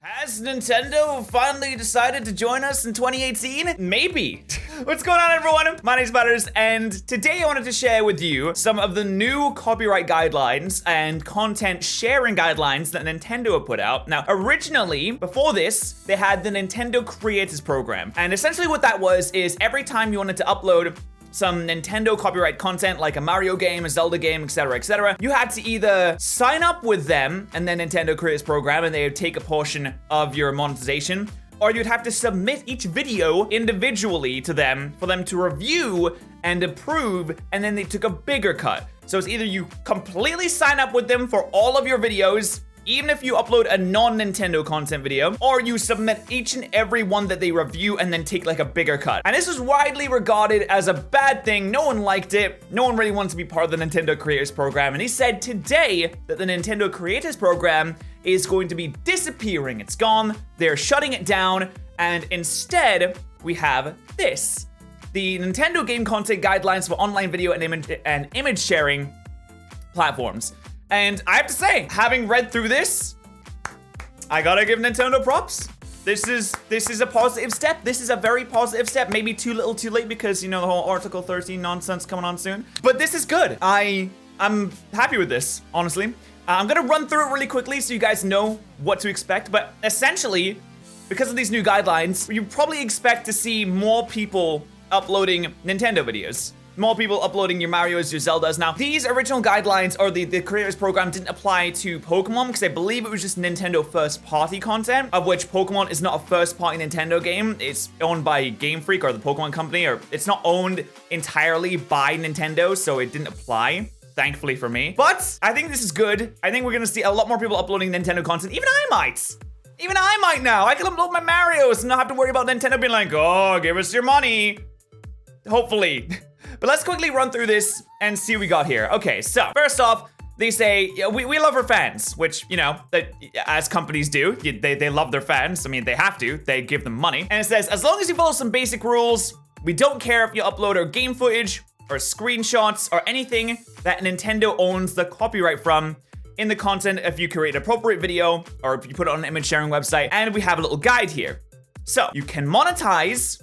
Has Nintendo finally decided to join us in 2018? Maybe. What's going on, everyone? My name's Butters, and today I wanted to share with you some of the new copyright guidelines and content sharing guidelines that Nintendo have put out. Now, originally, before this, they had the Nintendo Creators Program. And essentially what that was is every time you wanted to upload some Nintendo copyright content like a Mario game, a Zelda game, etc., you had to either sign up with them and then Nintendo Creators Program and they would take a portion of your monetization, or you'd have to submit each video individually to them for them to review and approve, and then they took a bigger cut. So it's either you completely sign up with them for all of your videos, even if you upload a non-Nintendo content video, or you submit each and every one that they review and then take like a bigger cut. And this was widely regarded as a bad thing. No one liked it. No one really wanted to be part of the Nintendo Creators Program. And he said today that the Nintendo Creators Program is going to be disappearing. It's gone. They're shutting it down. And instead, we have this. The Nintendo Game Content Guidelines for Online Video and Image Sharing Platforms. And I have to say, having read through this, I gotta give Nintendo props. This is a positive step. This is a very positive step. Maybe too little too late because, you know, the whole Article 13 nonsense coming on soon. But this is good. I'm happy with this, honestly. I'm gonna run through it really quickly so you guys know what to expect. But essentially, because of these new guidelines, you probably expect to see more people uploading Nintendo videos. More people uploading your Marios, your Zeldas. Now, these original guidelines or the Creators Program didn't apply to Pokemon because I believe it was just Nintendo first-party content, of which Pokemon is not a first-party Nintendo game. It's owned by Game Freak or the Pokemon Company, or it's not owned entirely by Nintendo, so it didn't apply, thankfully for me. But I think this is good. I think we're gonna see a lot more people uploading Nintendo content. Even I might. Even I might now. I can upload my Marios and not have to worry about Nintendo being like, oh, give us your money. Hopefully. But let's quickly run through this and see what we got here. Okay, so first off, they say, we love our fans, which, you know, as companies do, they love their fans. I mean, they have to, they give them money. And it says, as long as you follow some basic rules, we don't care if you upload our game footage or screenshots or anything that Nintendo owns the copyright from in the content if you create an appropriate video or if you put it on an image sharing website. And we have a little guide here. So you can monetize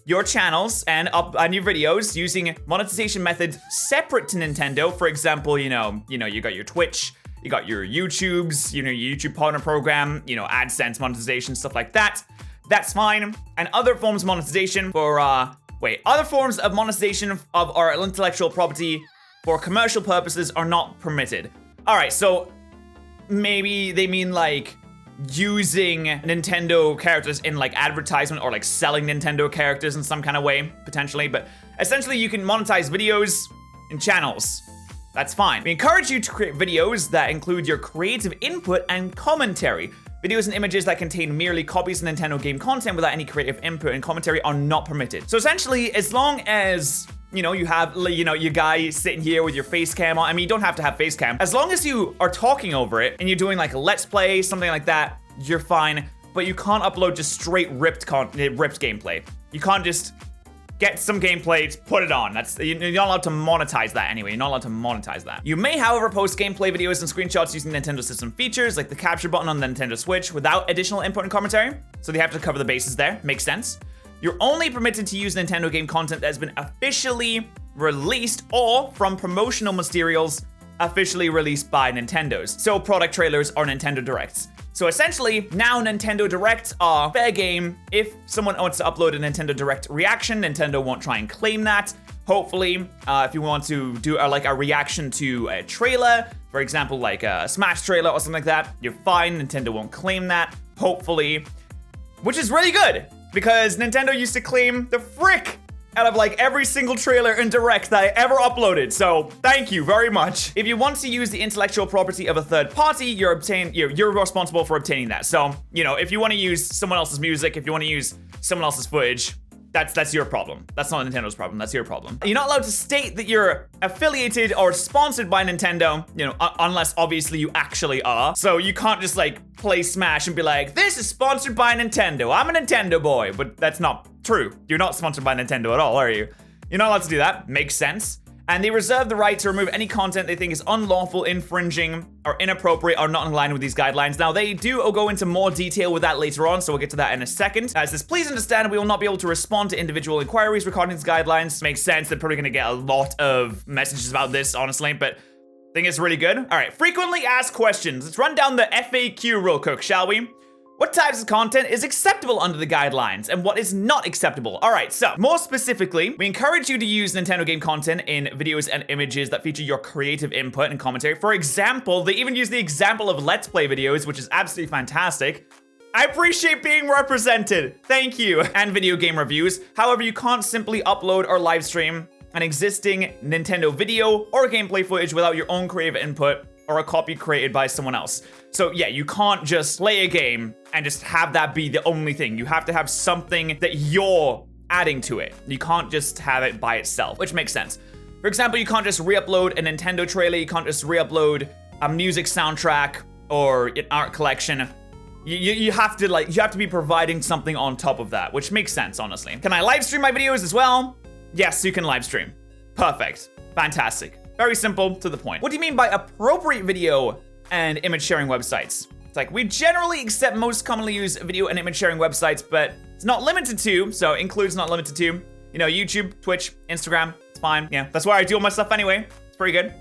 your channels and your videos using monetization methods separate to Nintendo. For example, you got your Twitch, you got your YouTubes, your YouTube partner program, AdSense monetization, stuff like that. That's fine. And other forms of monetization for, other forms of monetization of our intellectual property for commercial purposes are not permitted. All right, so maybe they mean like using Nintendo characters in like advertisement or like selling Nintendo characters in some kind of way, potentially. But essentially you can monetize videos and channels. That's fine. We encourage you to create videos that include your creative input and commentary. Videos and images that contain merely copies of Nintendo game content without any creative input and commentary are not permitted. So essentially, as long as you have, your guy sitting here with your face cam on. I mean, you don't have to have face cam. As long as you are talking over it and you're doing like a let's play, something like that, you're fine. But you can't upload just straight ripped gameplay. You can't just get some gameplay, put it on. You're not allowed to monetize that anyway. You're not allowed to monetize that. You may, however, post gameplay videos and screenshots using Nintendo system features like the capture button on the Nintendo Switch without additional input and commentary. So they have to cover the bases there. Makes sense. You're only permitted to use Nintendo game content that has been officially released or from promotional materials officially released by Nintendo's. So product trailers or Nintendo Directs. So essentially, now Nintendo Directs are fair game. If someone wants to upload a Nintendo Direct reaction, Nintendo won't try and claim that. Hopefully, if you want to do a reaction to a trailer, for example, like a Smash trailer or something like that, you're fine. Nintendo won't claim that, hopefully, which is really good. Because Nintendo used to claim the frick out of like every single trailer and direct that I ever uploaded. So thank you very much. If you want to use the intellectual property of a third party, you're responsible for obtaining that. So, if you want to use someone else's music, if you want to use someone else's footage, that's your problem. That's not Nintendo's problem. That's your problem. You're not allowed to state that you're affiliated or sponsored by Nintendo, unless obviously you actually are. So you can't just like play Smash and be like, this is sponsored by Nintendo. I'm a Nintendo boy, but that's not true. You're not sponsored by Nintendo at all, are you? You're not allowed to do that. Makes sense. And they reserve the right to remove any content they think is unlawful, infringing, or inappropriate, or not in line with these guidelines. Now, they do go into more detail with that later on, so we'll get to that in a second. As this, please understand, we will not be able to respond to individual inquiries regarding these guidelines. Makes sense, they're probably gonna get a lot of messages about this, honestly, but I think it's really good. All right, frequently asked questions. Let's run down the FAQ real quick, shall we? What types of content is acceptable under the guidelines and what is not acceptable? All right, so more specifically, we encourage you to use Nintendo game content in videos and images that feature your creative input and commentary. For example, they even use the example of Let's Play videos, which is absolutely fantastic. I appreciate being represented. Thank you. And video game reviews. However, you can't simply upload or live stream an existing Nintendo video or gameplay footage without your own creative input or a copy created by someone else. So yeah, you can't just play a game and just have that be the only thing. You have to have something that you're adding to it. You can't just have it by itself, which makes sense. For example, you can't just re-upload a Nintendo trailer. You can't just re-upload a music soundtrack or an art collection. You have to be providing something on top of that, which makes sense, honestly. Can I live stream my videos as well? Yes, you can live stream. Perfect. Fantastic. Very simple, to the point. What do you mean by appropriate video and image sharing websites? It's like, we generally accept most commonly used video and image sharing websites, but it's not limited to, so includes not limited to, you know, YouTube, Twitch, Instagram, it's fine. Yeah, that's where I do all my stuff anyway. It's pretty good.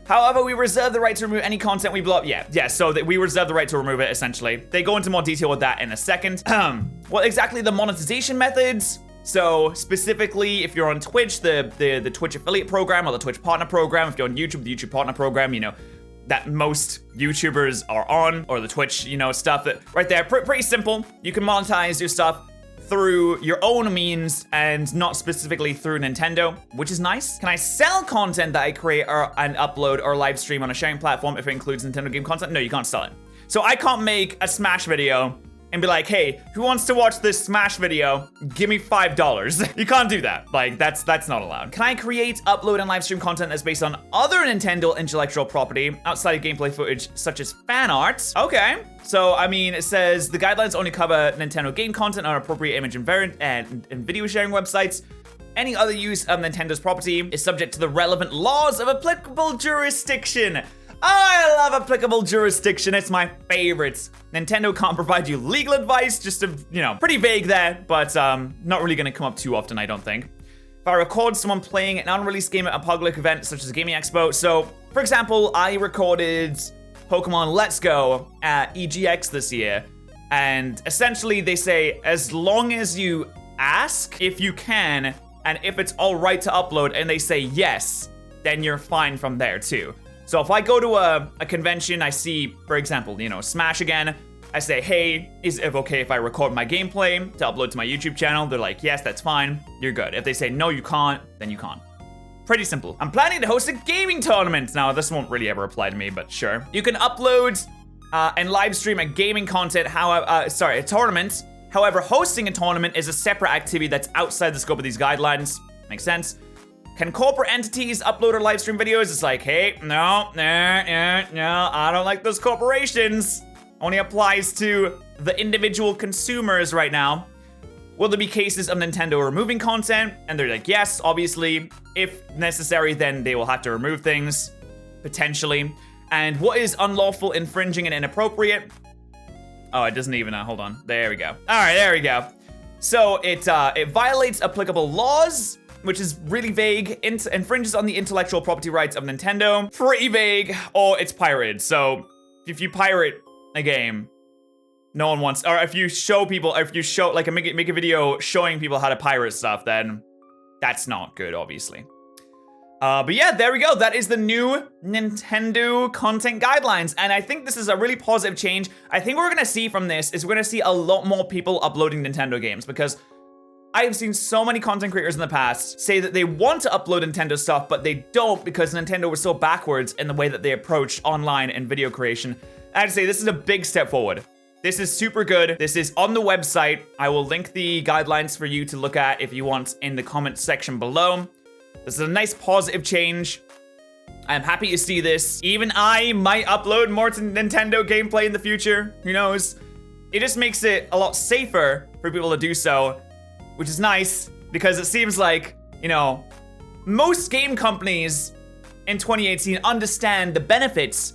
However, we reserve the right to remove any content we block. Yeah, so we reserve the right to remove it, essentially. They go into more detail with that in a second. What exactly the monetization methods? So specifically, if you're on Twitch, the Twitch affiliate program or the Twitch partner program. If you're on YouTube, the YouTube partner program, you know, that most YouTubers are on, or the Twitch, you know, stuff that right there, pretty simple. You can monetize your stuff through your own means and not specifically through Nintendo, which is nice. Can I sell content that I create and upload or live stream on a sharing platform if it includes Nintendo game content? No, you can't sell it. So I can't make a Smash video and be like, hey, who wants to watch this Smash video? Give me $5. You can't do that. Like, that's not allowed. Can I create, upload, and live stream content that's based on other Nintendo intellectual property outside of gameplay footage, such as fan art? Okay. So, I mean, it says the guidelines only cover Nintendo game content on appropriate image and video sharing websites. Any other use of Nintendo's property is subject to the relevant laws of applicable jurisdiction. Oh, I love applicable jurisdiction. It's my favorite. Nintendo can't provide you legal advice, just to, you know, pretty vague there, but not really gonna come up too often, I don't think. If I record someone playing an unreleased game at a public event, such as a gaming expo. So, for example, I recorded Pokemon Let's Go at EGX this year, and essentially they say, as long as you ask if you can, and if it's all right to upload, and they say yes, then you're fine from there too. So if I go to a convention, I see, for example, you know, Smash again, I say, hey, is it okay if I record my gameplay to upload to my YouTube channel? They're like, yes, that's fine, you're good. If they say, no, you can't, then you can't. Pretty simple. I'm planning to host a gaming tournament. Now, this won't really ever apply to me, but sure. You can upload and live stream a gaming content, a tournament. However, hosting a tournament is a separate activity that's outside the scope of these guidelines. Makes sense. Can corporate entities upload or live stream videos? It's like, hey, no, I don't like those corporations. Only applies to the individual consumers right now. Will there be cases of Nintendo removing content? And they're like, yes, obviously. If necessary, then they will have to remove things, potentially. And what is unlawful, infringing, and inappropriate? Oh, it doesn't even, hold on. There we go. All right, there we go. So it violates applicable laws, which is really vague, infringes on the intellectual property rights of Nintendo, pretty vague, or it's pirated. So if you pirate a game, no one wants, or if you show people, or if you show, like, make a video showing people how to pirate stuff, then that's not good, obviously. But yeah, there we go. That is the new Nintendo content guidelines. And I think this is a really positive change. I think what we're gonna see from this is we're gonna see a lot more people uploading Nintendo games, because I've seen so many content creators in the past say that they want to upload Nintendo stuff, but they don't because Nintendo was so backwards in the way that they approached online and video creation. I'd say this is a big step forward. This is super good. This is on the website. I will link the guidelines for you to look at if you want in the comments section below. This is a nice positive change. I'm happy to see this. Even I might upload more to Nintendo gameplay in the future. Who knows? It just makes it a lot safer for people to do so, which is nice because it seems like, you know, most game companies in 2018 understand the benefits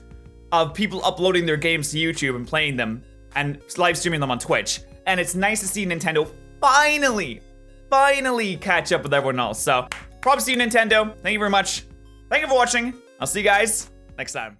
of people uploading their games to YouTube and playing them and live streaming them on Twitch. And it's nice to see Nintendo finally catch up with everyone else. So props to you, Nintendo. Thank you very much. Thank you for watching. I'll see you guys next time.